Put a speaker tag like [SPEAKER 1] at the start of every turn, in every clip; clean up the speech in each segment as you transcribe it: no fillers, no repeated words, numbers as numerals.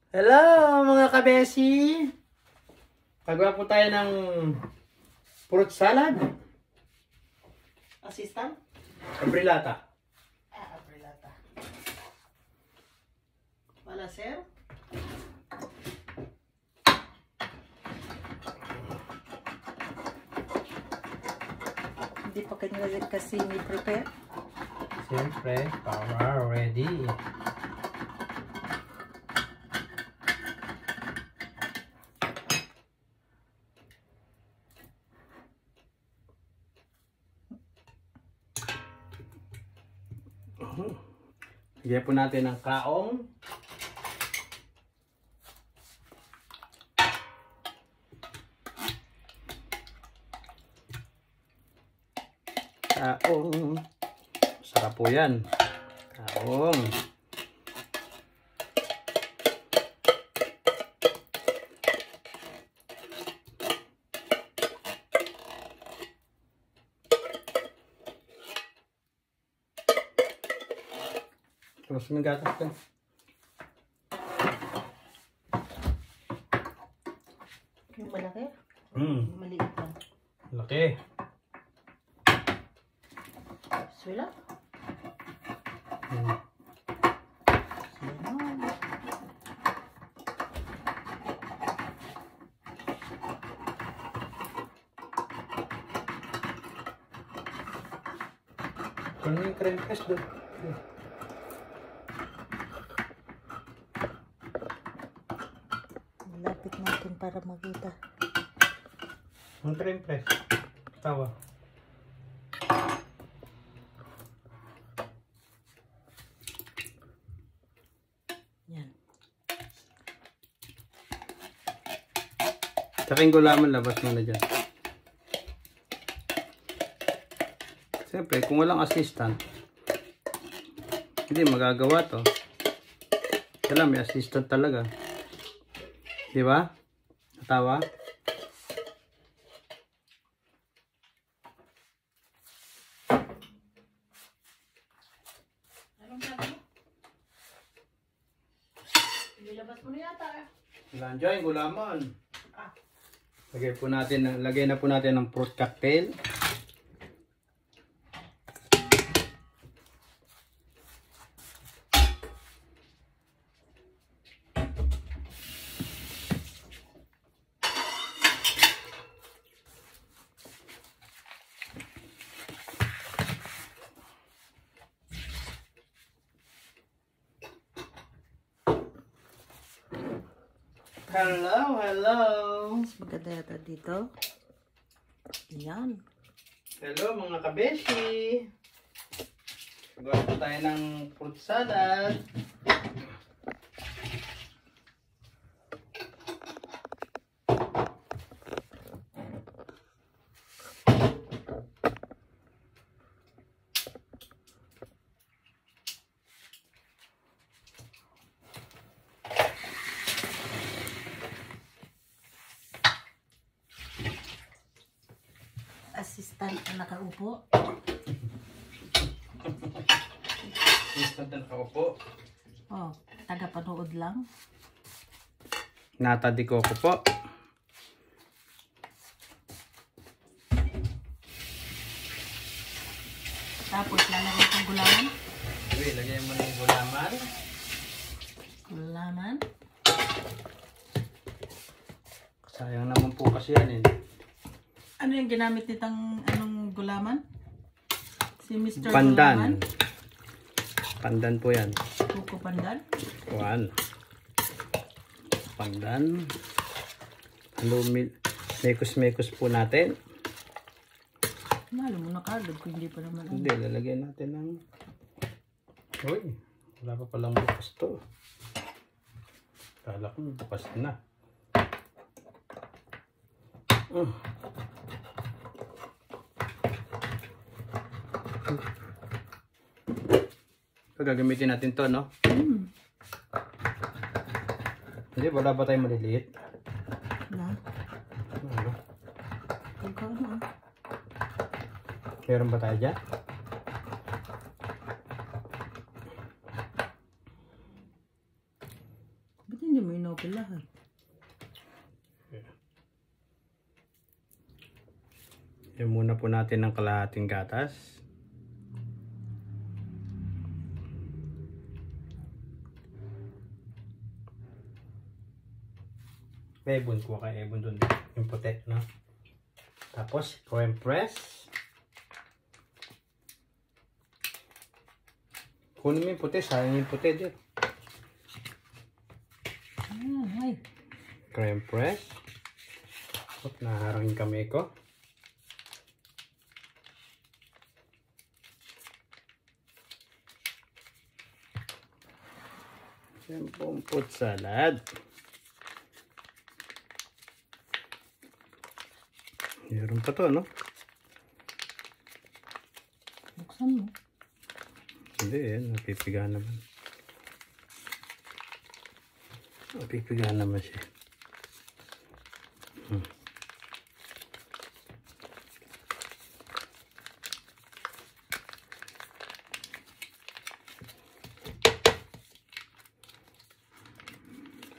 [SPEAKER 1] Hello mga kabesi! Gagawa po tayo ng fruit salad.
[SPEAKER 2] Assistant?
[SPEAKER 1] Abrilata.
[SPEAKER 2] Abrilata. Wala, sir? Hindi pa kanila kasi ni-prepare?
[SPEAKER 1] Siyempre, power ready. Lagyan po natin ng kaong. Kaong. Sarap po yan. Kaong. Terus menggatas kan.
[SPEAKER 2] Yung malaki? Maliit lang.
[SPEAKER 1] Laki.
[SPEAKER 2] Swila?
[SPEAKER 1] Ano yung creme fresh doon?
[SPEAKER 2] Lapit natin para makita.
[SPEAKER 1] Ang creme fresh. Tawa.
[SPEAKER 2] Yan.
[SPEAKER 1] Tsaka yung gulaman, labas mo na dyan. Siyempre, kung walang assistant, hindi magagawa to. Kailangan may assistant talaga. Di ba? Natawa?
[SPEAKER 2] Anong sabi mo? Ilabas mo na yata.
[SPEAKER 1] Ilan dyan, gulaman. Lagay na po natin ng fruit cocktail. Hello, hello.
[SPEAKER 2] Mas maganda yata dito. Yan.
[SPEAKER 1] Hello mga kabeshi. Gawa po tayo ng fruit salad.
[SPEAKER 2] Assistant na nakaupo.
[SPEAKER 1] Instant na nakaupo.
[SPEAKER 2] Oh, taga-panood lang.
[SPEAKER 1] Nata di coco po.
[SPEAKER 2] Tapos lalagay ng gulaman.
[SPEAKER 1] Okay, lagyan mo na yung gulaman.
[SPEAKER 2] Gulaman.
[SPEAKER 1] Sayang naman po kasi yan eh.
[SPEAKER 2] Ano yung ginamit nitong anong gulaman? Si Mr.
[SPEAKER 1] Pandan.
[SPEAKER 2] Gulaman?
[SPEAKER 1] Pandan po yan.
[SPEAKER 2] Buko pandan?
[SPEAKER 1] Kuhan. Pandan. Mekos-mekos po natin.
[SPEAKER 2] Malo mo na kagad kung hindi pa naman.
[SPEAKER 1] Hindi, lalagyan natin ng... Uy, wala pa palang bukas to. Kala ko bukas na. So, gagamitin natin to, no? Hindi, wala ba tayong maliliit?
[SPEAKER 2] Na?
[SPEAKER 1] Ano?
[SPEAKER 2] Ikaw na.
[SPEAKER 1] Meron ba tayo dyan?
[SPEAKER 2] Ba't hindi mo inopen lahat.
[SPEAKER 1] Yan muna po natin ng kalahating gatas. Ebon, kuha kay Ebon dun. Yung puti, no? Tapos, crème press. Kunin mo yung puti, sayang yung puti dyan.
[SPEAKER 2] Ay.
[SPEAKER 1] Crème press. Naharang yung kamay ko. Siyempre, fruit salad. Meron pa to, no?
[SPEAKER 2] Buksan mo.
[SPEAKER 1] Hindi, yan. Napipiga naman. Napipiga naman siya.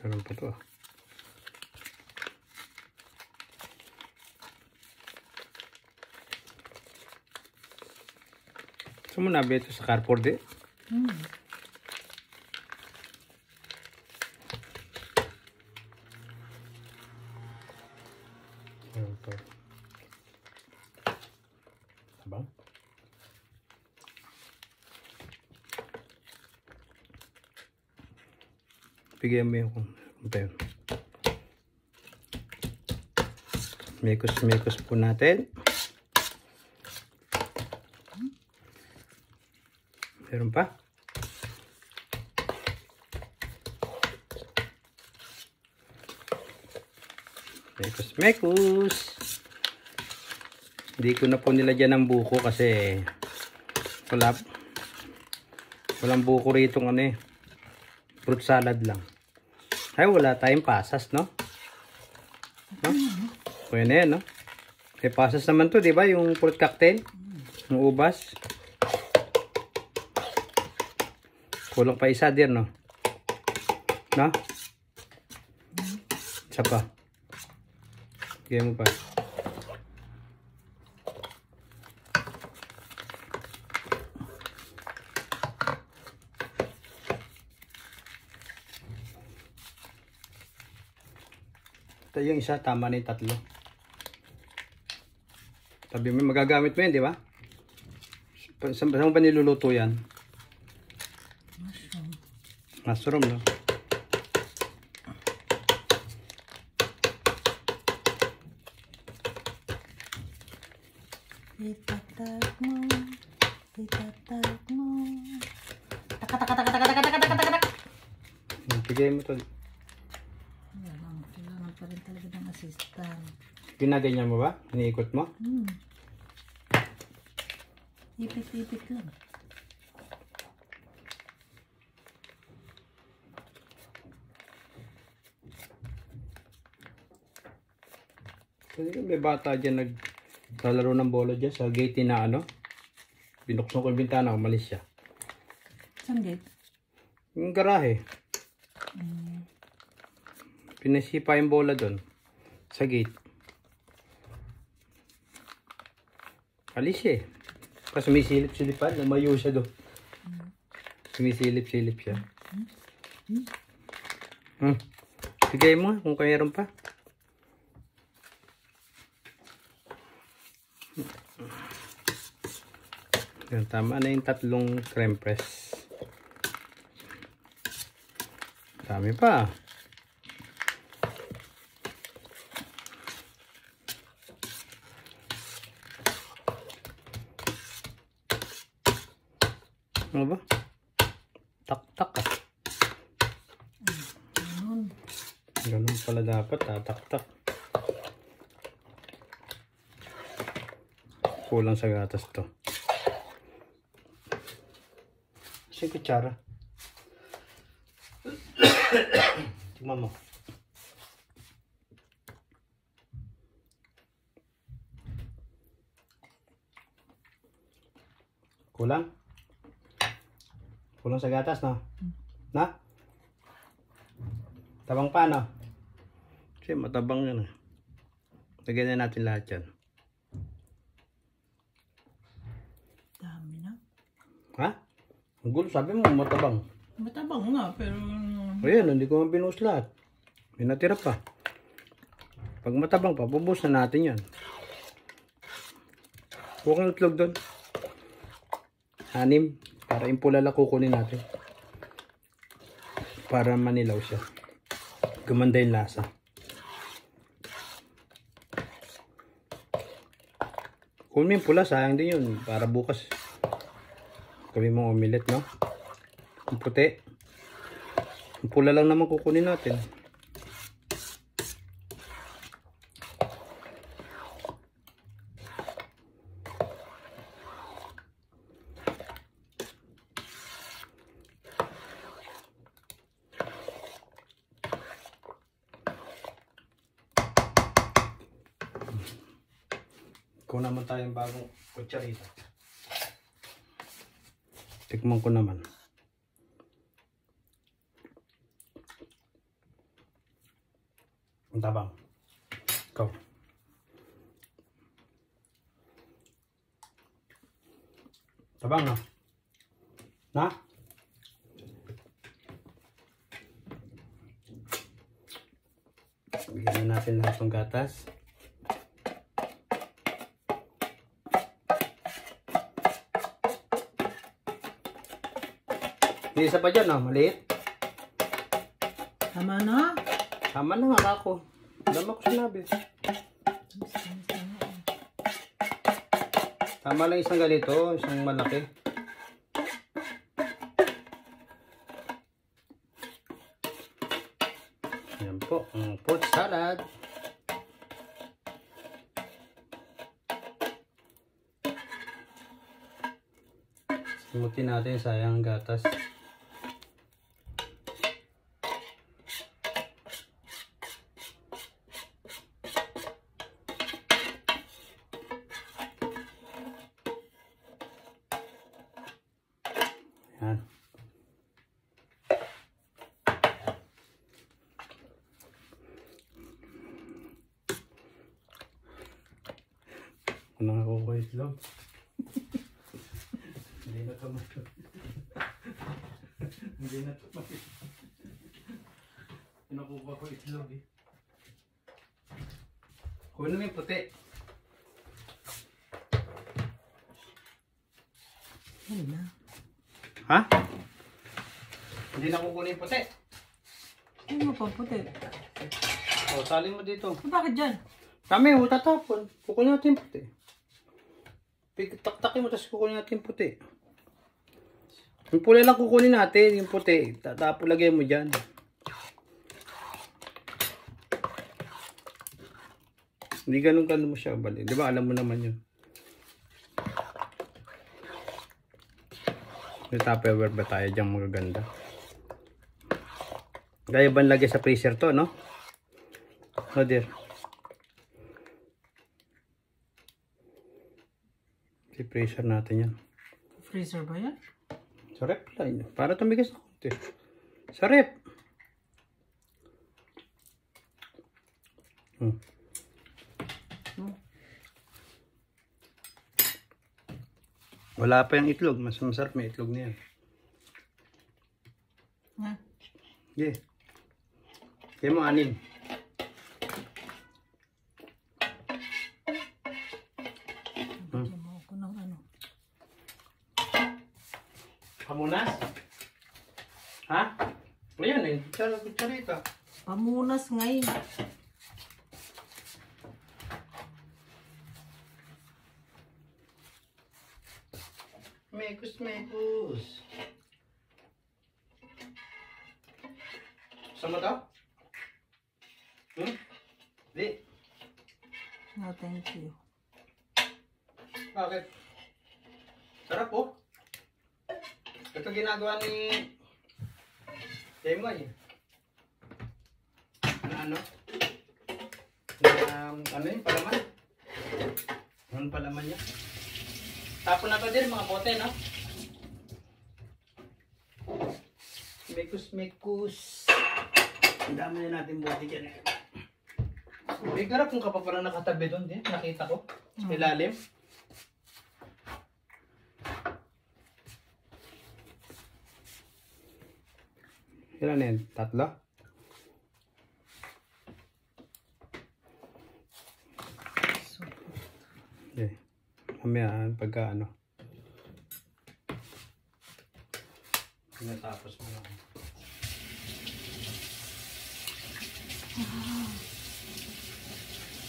[SPEAKER 1] Meron pa to. Saan mo nabi ito sa cardboard eh? Meron pa. Sabang? Bigyan mo yung kung yun. Mekos po natin. Meron pa? Mekos. Hindi ko na po nilagyan ng buko kasi walang buko rito ng ano eh. Fruit salad lang. Ay, wala tayong pasas, no? No? Pwede na yan, no? May pasas naman to, di ba? Yung fruit cocktail. Yung ubas. Kulang pa isa din, no? No? Isa pa. Bigyan mo pa. Ito yung isa, tama na yung tatlo. Sabi mo, magagamit mo yan, di ba? Saan mo ba niluluto yan? Mushroom, no?
[SPEAKER 2] Itatag mo. Itatag mo. Tak.
[SPEAKER 1] Bigay mo to.
[SPEAKER 2] Kailangan pa rin talaga ng assistant.
[SPEAKER 1] Ginaganyan mo ba? Iniikot mo?
[SPEAKER 2] Ipit-ipit lang.
[SPEAKER 1] May bata dyan naglalaro ng bola dyan sa gate na ano. Binuksan ko yung bintana, umalis siya.
[SPEAKER 2] Saan gate?
[SPEAKER 1] Yung garahe. Pinasipa yung bola doon. Sa gate. Alis siya eh. Kasi may silip-silipan. Lumayo siya doon. Sumisilip-silip siya. Bigay mo kung mayroon pa. Yan, tama na yung tatlong crème press. Dami pa. Ano ba? Tak-tak ah. Ganun pala dapat, tak-tak. Kulang sa gatas to. Kasi kutsara. Tingnan mo. Kulang? Kulang sa gatas, no? Na? Tabang pa, no? Kasi matabang yun. Lagyan na natin lahat yan.
[SPEAKER 2] Dami na.
[SPEAKER 1] Ha? Ang gulo, sabi mo matabang.
[SPEAKER 2] Matabang nga, pero...
[SPEAKER 1] Ayan, hindi ko mabinuhos lahat. May natira pa. Pag matabang pa, bubus na natin yan. Huwag ang itlog doon. 6. Para yung pula lang kukunin natin. Para manilaw siya. Gumanda yung lasa. Kung may pula, sayang din yun. Para bukas gawin mong omelette, no? Ang puti. Ang pula lang naman kukunin natin. Kung naman tayong bagong kutsarita. Tikman ko naman. Ang tabang. Ikaw. Tabang na. Na? Bigyan natin lahat ng gatas. May isa pa dyan, oh, maliit.
[SPEAKER 2] Tama na.
[SPEAKER 1] Tama na nga ako. Alam ko sinabi. Tama lang isang ganito, isang malaki. Ayan po, ang fruit salad. Simutin natin, sayang gatas. Yan. Ano ako ko itlog? Hindi na ito Hindi na ito Pinakuha ko itlog eh. Kuha na yung puti.
[SPEAKER 2] Ano na?
[SPEAKER 1] Ha? Hindi na kukunin yung puti.
[SPEAKER 2] Ano mo pa puti?
[SPEAKER 1] O, salin mo dito.
[SPEAKER 2] Bakit dyan?
[SPEAKER 1] Kami, tatapon. Kukunin natin yung puti. Taktakin mo, tapos kukunin natin yung puti. Yung pula lang kukunin natin, yung puti. Tapos lagay mo dyan. Hindi ganun mo siya balik. Di ba, alam mo naman yun. May Tupperware ba tayo dyan magaganda? Kaya ba lagay sa freezer to, no? Oh dear. Si freezer natin yan.
[SPEAKER 2] Freezer ba yan?
[SPEAKER 1] Sa rep lang. Para tumigas na konti. Sa rep. Wala pa yung itlog. Mas masarap may itlog na yan.
[SPEAKER 2] Ha?
[SPEAKER 1] Yeah. Kaya mo 6.
[SPEAKER 2] Bigyan mo ako ng ano.
[SPEAKER 1] Pamunas? Ha? Ayan eh. Kutsarita.
[SPEAKER 2] Pamunas ngayon.
[SPEAKER 1] Mekus. Sama to? Di.
[SPEAKER 2] No, thank you.
[SPEAKER 1] Bakit? Sarap po. Ito ginagawa ni Temoy. Ano? Ano yung palaman? Ano palaman niya? Tapon na to din mga bote, no? Mekus. Ang dami na natin buti dyan eh. Bigla kung ka pa parang nakatabi doon din. Nakita ko. Sa ilalim. Ilan yan? 3? Okay. Mamaya pagka ano. Pinatapos mo na.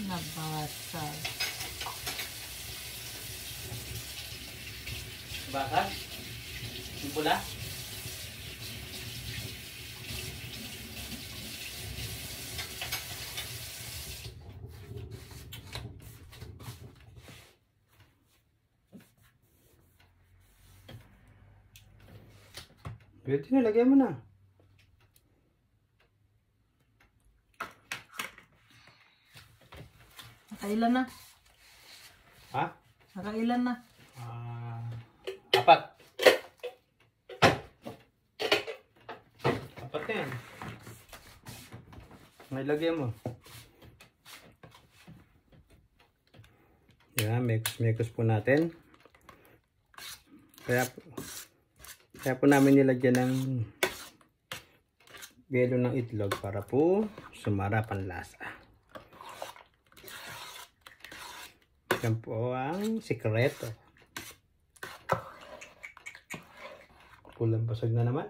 [SPEAKER 2] Nabasag.
[SPEAKER 1] Basag? Yung pula? Pwede na, lagyan mo na.
[SPEAKER 2] Nakailan na?
[SPEAKER 1] Ha?
[SPEAKER 2] Nakailan na?
[SPEAKER 1] 4. 4 na yan. May lagyan mo. Yan, mix po natin. Kaya po namin nilagyan ng yelo ng itlog para po sumarap ang lasa. Yan po ang sikreto. Kulang basag na naman.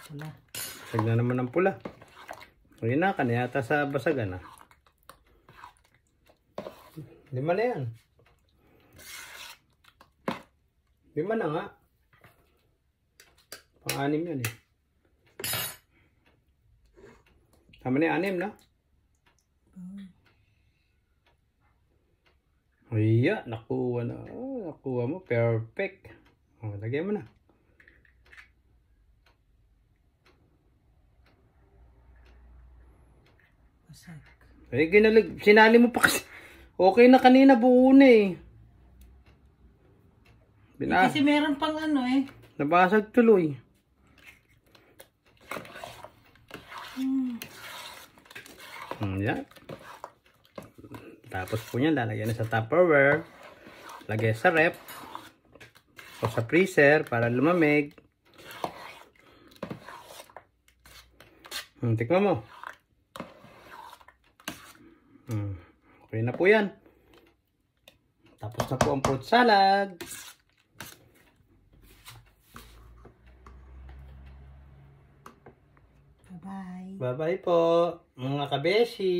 [SPEAKER 2] Pula.
[SPEAKER 1] Basag na naman ang pula. Huwag na, kaniyata sa basagan na. 5 na yan. 5 na nga. Pang-6 yan eh. Tama na yung 6 na. Iya, nakuha na. Oh, nakuha mo. Perfect. Oh, lagyan mo na.
[SPEAKER 2] Basag.
[SPEAKER 1] Eh, sinali mo pa kasi. Okay na kanina, buo na eh.
[SPEAKER 2] Kasi meron pang ano eh.
[SPEAKER 1] Nabasag tuloy. Yan. Tapos po yan, lalagyan na sa Tupperware. Lagay sa rep. O sa freezer para lumamig. Tikman mo. Okay na po yan. Tapos na po ang fruit salad.
[SPEAKER 2] Bye-bye.
[SPEAKER 1] Bye-bye po, mga kabeshi.